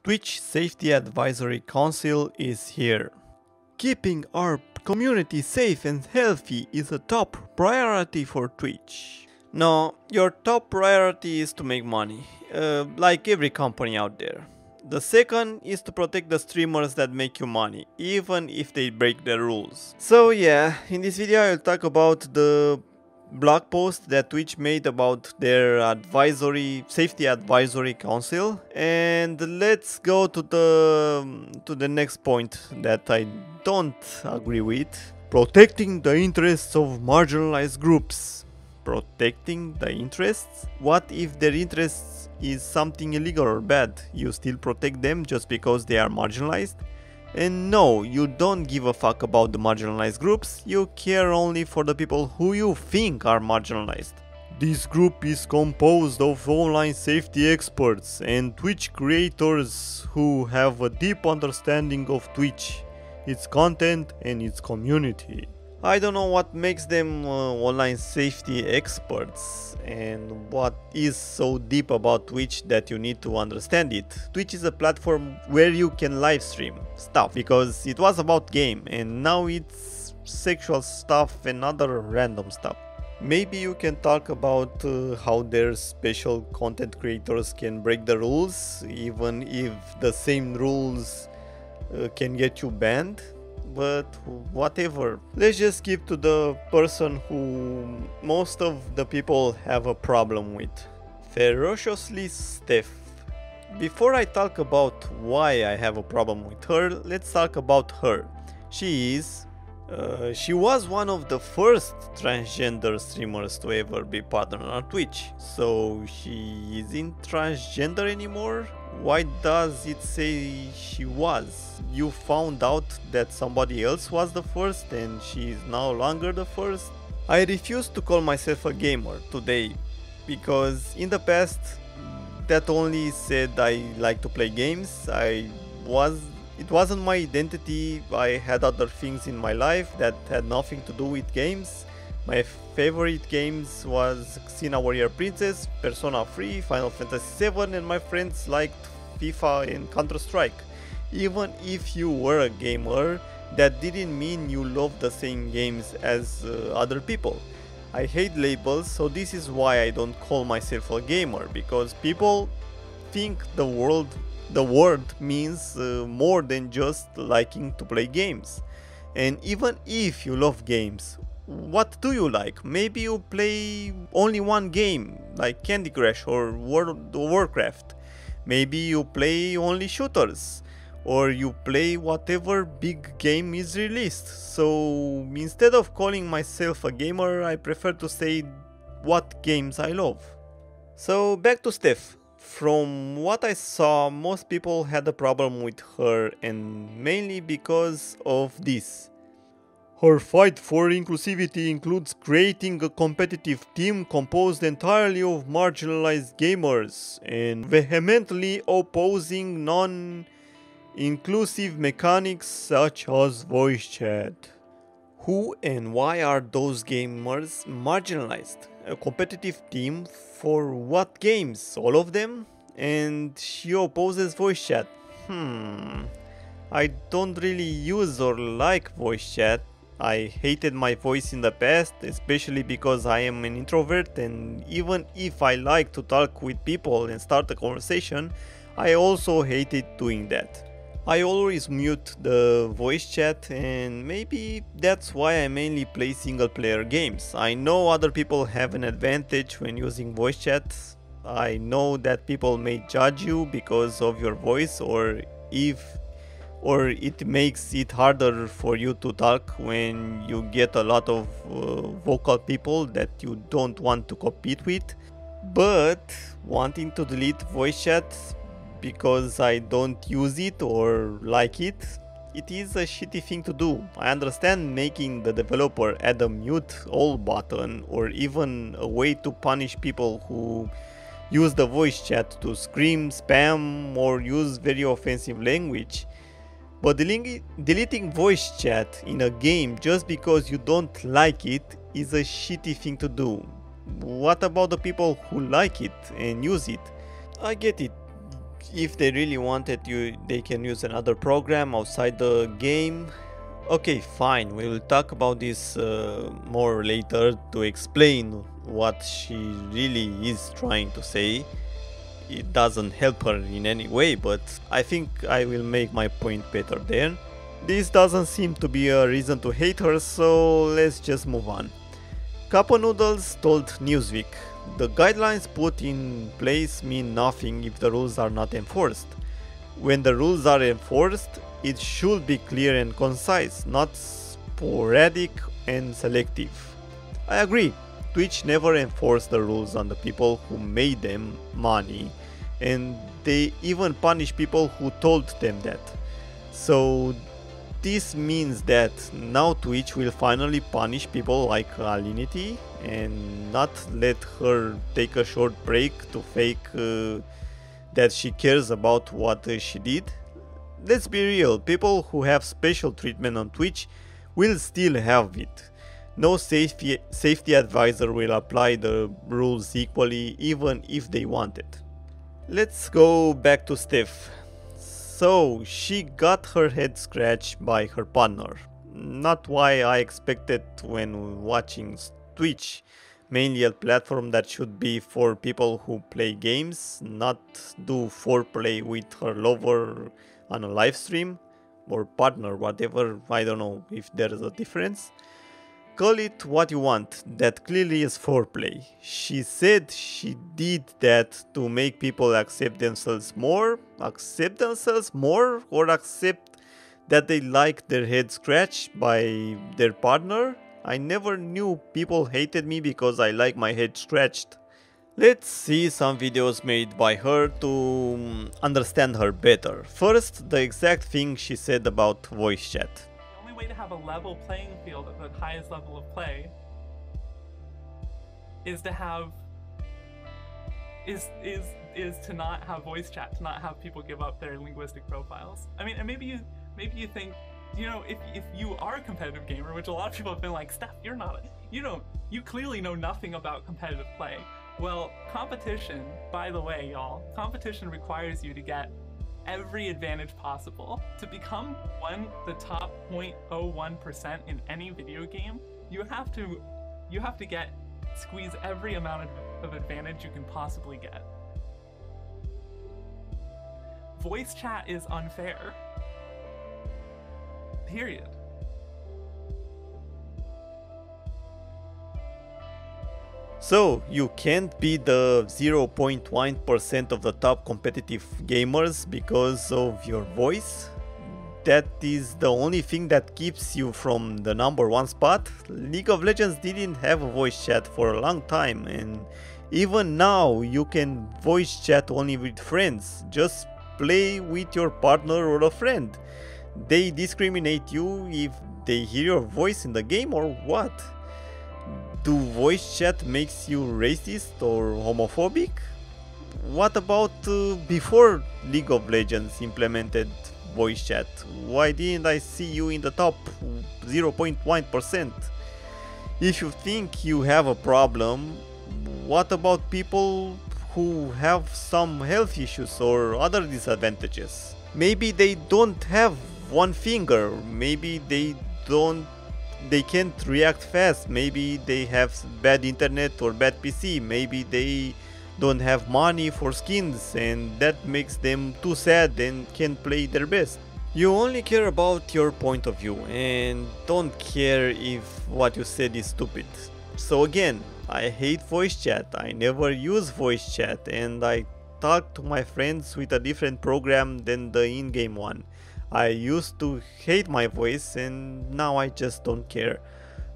Twitch Safety Advisory Council is here. Keeping our community safe and healthy is a top priority for Twitch. No, your top priority is to make money, like every company out there. The second is to protect the streamers that make you money, even if they break the rules. So yeah, in this video I'll talk about the blog post that Twitch made about their safety advisory council, and let's go to the next point that I don't agree with. Protecting the interests of marginalized groups. Protecting the interests? What if their interests is something illegal or bad? You still protect them just because they are marginalized? And no, you don't give a fuck about the marginalized groups, you care only for the people who you think are marginalized. This group is composed of online safety experts and Twitch creators who have a deep understanding of Twitch, its content and its community. I don't know what makes them online safety experts and what is so deep about Twitch that you need to understand it. Twitch is a platform where you can live stream stuff, because it was about game and now it's sexual stuff and other random stuff. Maybe you can talk about how their special content creators can break the rules, even if the same rules can get you banned. But whatever, let's just skip to the person who most of the people have a problem with. Ferociously Steph. Before I talk about why I have a problem with her, let's talk about her. She was one of the first transgender streamers to ever be partnered on Twitch. So she isn't transgender anymore? Why does it say she was? You found out that somebody else was the first and she is no longer the first? I refuse to call myself a gamer today, because in the past that only said I like to play games. It wasn't my identity. I had other things in my life that had nothing to do with games. My favorite games was Xena Warrior Princess, Persona 3, Final Fantasy 7, and my friends liked FIFA and Counter-Strike. Even if you were a gamer, that didn't mean you loved the same games as other people. I hate labels, so this is why I don't call myself a gamer, because people think the word means more than just liking to play games. And even if you love games, what do you like? Maybe you play only one game, like Candy Crush or World of Warcraft. Maybe you play only shooters, or you play whatever big game is released. So instead of calling myself a gamer, I prefer to say what games I love. So back to Steph. From what I saw, most people had a problem with her, and mainly because of this. Her fight for inclusivity includes creating a competitive team composed entirely of marginalized gamers and vehemently opposing non-inclusive mechanics such as voice chat. Who and why are those gamers marginalized? A competitive team for what games? All of them? And she opposes voice chat. I don't really use or like voice chat. I hated my voice in the past, especially because I am an introvert, and even if I like to talk with people and start a conversation, I also hated doing that. I always mute the voice chat, and maybe that's why I mainly play single player games. I know other people have an advantage when using voice chat. I know that people may judge you because of your voice, or it makes it harder for you to talk when you get a lot of vocal people that you don't want to compete with. But wanting to delete voice chat because I don't use it or like it, it is a shitty thing to do. I understand making the developer add a mute all button, or even a way to punish people who use the voice chat to scream, spam, or use very offensive language. But deleting voice chat in a game just because you don't like it is a shitty thing to do. What about the people who like it and use it? I get it. if they really wanted they can use another program outside the game. Okay, fine, we will talk about this more later to explain what she really is trying to say. It doesn't help her in any way, but I think I will make my point better there. This doesn't seem to be a reason to hate her, so let's just move on. Cup Noodles told Newsweek, "The guidelines put in place mean nothing if the rules are not enforced. When the rules are enforced, it should be clear and concise, not sporadic and selective." I agree, Twitch never enforced the rules on the people who made them money, and they even punish people who told them that. So this means that now Twitch will finally punish people like Alinity and not let her take a short break to fake that she cares about what she did. Let's be real, people who have special treatment on Twitch will still have it. No safety advisor will apply the rules equally even if they want it. Let's go back to Steph. So she got her head scratched by her partner. Not what I expected when watching Twitch, mainly a platform that should be for people who play games, not do foreplay with her lover on a live stream, or partner, whatever, I don't know if there is a difference. Call it what you want, that clearly is foreplay. She said she did that to make people accept themselves more, or accept that they like their head scratched by their partner. I never knew people hated me because I like my head scratched. Let's see some videos made by her to understand her better. First, the exact thing she said about voice chat. Way to have a level playing field at the highest level of play is to have is to not have voice chat, to not have people give up their linguistic profiles. I mean, and maybe you think, you know, if you are a competitive gamer, which a lot of people have been like, Steph, you're not, you clearly know nothing about competitive play. Well, competition, by the way, y'all, competition requires you to get every advantage possible. To become the top 0.01% in any video game, you have to squeeze every amount of advantage you can possibly get. Voice chat is unfair. Period. So, you can't be the 0.1% of the top competitive gamers because of your voice? That is the only thing that keeps you from the #1 spot? League of Legends didn't have a voice chat for a long time, and even now you can voice chat only with friends. Just play with your partner or a friend. They discriminate you if they hear your voice in the game or what? Do voice chat makes you racist or homophobic? What about before League of Legends implemented voice chat? Why didn't I see you in the top 0.1%? If you think you have a problem, what about people who have some health issues or other disadvantages? Maybe they don't have one finger, maybe they can't react fast, maybe they have bad internet or bad PC, maybe they don't have money for skins and that makes them too sad and can't play their best. You only care about your point of view and don't care if what you said is stupid. So again, I hate voice chat, I never use voice chat, and I talk to my friends with a different program than the in-game one. I used to hate my voice and now I just don't care.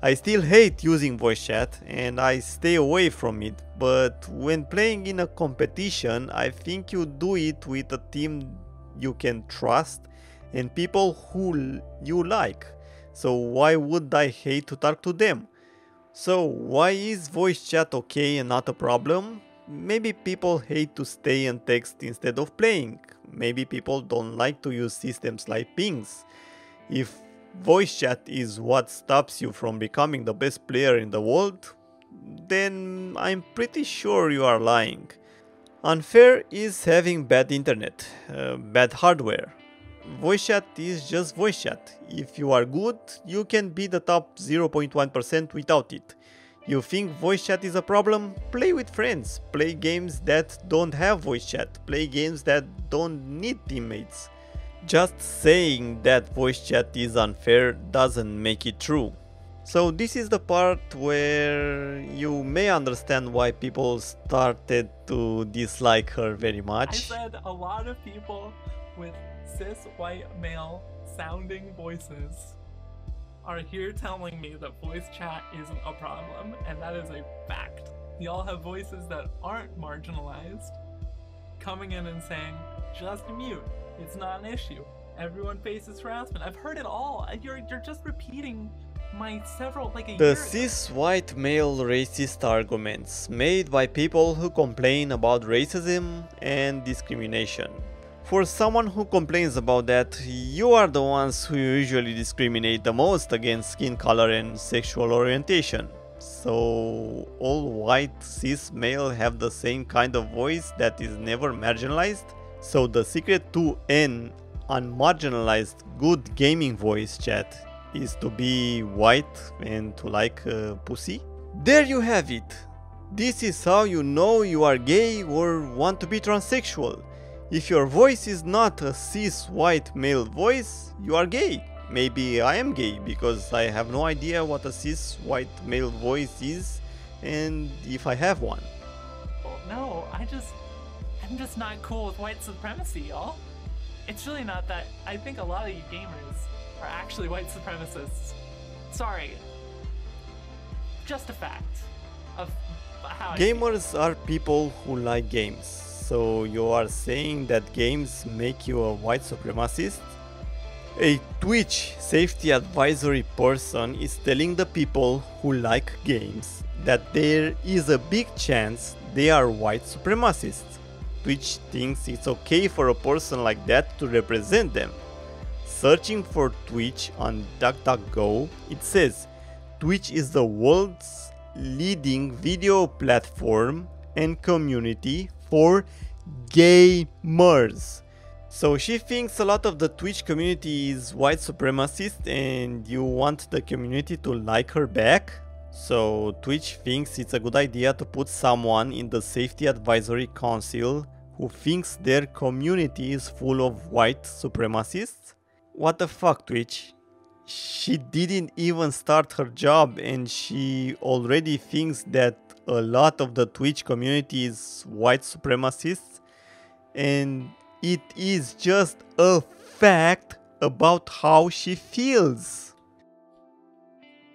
I still hate using voice chat and I stay away from it, but when playing in a competition, I think you do it with a team you can trust and people who you like. So why would I hate to talk to them? So why is voice chat okay and not a problem? Maybe people hate to stay and text instead of playing. Maybe people don't like to use systems like pings. If voice chat is what stops you from becoming the best player in the world, then I'm pretty sure you are lying. Unfair is having bad internet, bad hardware. Voice chat is just voice chat. If you are good, you can be the top 0.1% without it. You think voice chat is a problem? Play with friends. Play games that don't have voice chat. Play games that don't need teammates. Just saying that voice chat is unfair doesn't make it true. So this is the part where you may understand why people started to dislike her very much. I said a lot of people with cis white male sounding voices are here telling me that voice chat isn't a problem, and that is a fact. Y'all have voices that aren't marginalized coming in and saying, just mute, it's not an issue. Everyone faces harassment. I've heard it all. You're just repeating my several, like a year The ago. cis white male racist arguments made by people who complain about racism and discrimination. For someone who complains about that, you are the ones who usually discriminate the most against skin color and sexual orientation. So all white cis male have the same kind of voice that is never marginalized? So the secret to an unmarginalized good gaming voice chat is to be white and to like pussy? There you have it! This is how you know you are gay or want to be transsexual. If your voice is not a cis white male voice, you are gay. Maybe I am gay because I have no idea what a cis white male voice is and if I have one. No, I'm just not cool with white supremacy, y'all. It's really not that. I think a lot of you gamers are actually white supremacists. Sorry. Just a fact of how I feel. Gamers are people who like games. So you are saying that games make you a white supremacist? A Twitch safety advisory person is telling the people who like games that there is a big chance they are white supremacists. Twitch thinks it's okay for a person like that to represent them. Searching for Twitch on DuckDuckGo, it says Twitch is the world's leading video platform and community for gamers. So she thinks a lot of the Twitch community is white supremacist and you want the community to like her back? So Twitch thinks it's a good idea to put someone in the Safety Advisory Council who thinks their community is full of white supremacists? What the fuck, Twitch? She didn't even start her job and she already thinks that a lot of the Twitch community is white supremacists, and it is just a fact about how she feels.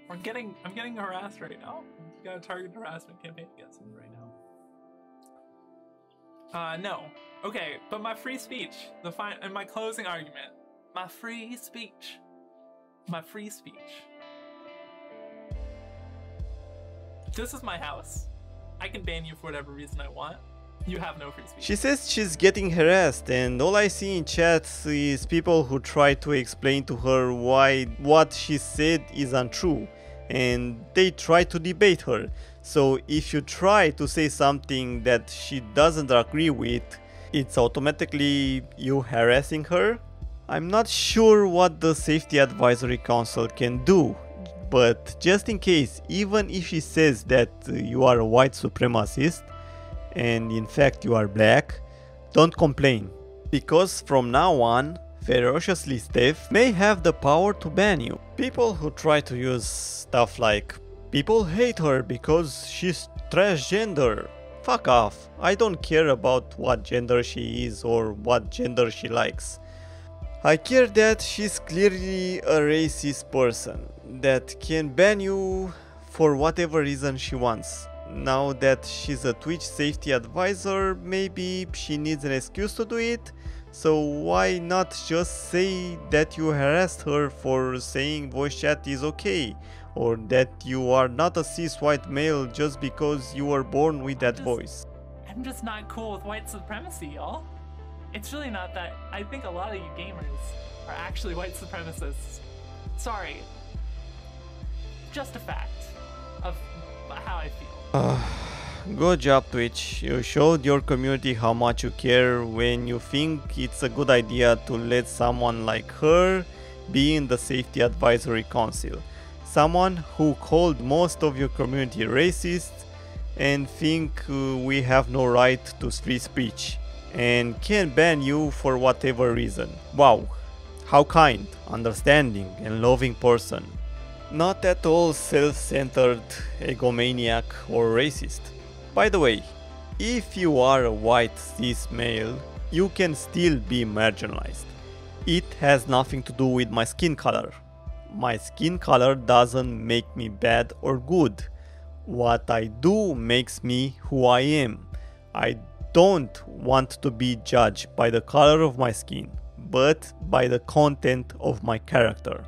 I'm getting harassed right now. You got a targeted harassment campaign against me right now. No. Okay, but my free speech, and my closing argument, my free speech. This is my house. I can ban you for whatever reason I want. You have no free speech. She says she's getting harassed, and all I see in chats is people who try to explain to her why what she said is untrue, and they try to debate her. So if you try to say something that she doesn't agree with, it's automatically you harassing her. I'm not sure what the Safety Advisory Council can do, but just in case, even if she says that you are a white supremacist, and in fact you are black, don't complain. Because from now on, Ferociously Steph may have the power to ban you. People who try to use stuff like, people hate her because she's transgender. Fuck off, I don't care about what gender she is or what gender she likes. I care that she's clearly a racist person that can ban you for whatever reason she wants. Now that she's a Twitch safety advisor, maybe she needs an excuse to do it, so why not just say that you harassed her for saying voice chat is okay, or that you are not a cis white male just because you were born with that voice. I'm just not cool with white supremacy, y'all. It's really not that. I think a lot of you gamers are actually white supremacists. Sorry. Just a fact of how I feel. good job, Twitch. You showed your community how much you care when you think it's a good idea to let someone like her be in the Safety Advisory Council. Someone who called most of your community racist and think we have no right to free speech and can ban you for whatever reason. Wow, how kind, understanding and loving person. Not at all self-centered, egomaniac or racist. By the way, if you are a white cis male, you can still be marginalized. It has nothing to do with my skin color. My skin color doesn't make me bad or good. What I do makes me who I am. I don't want to be judged by the color of my skin, but by the content of my character.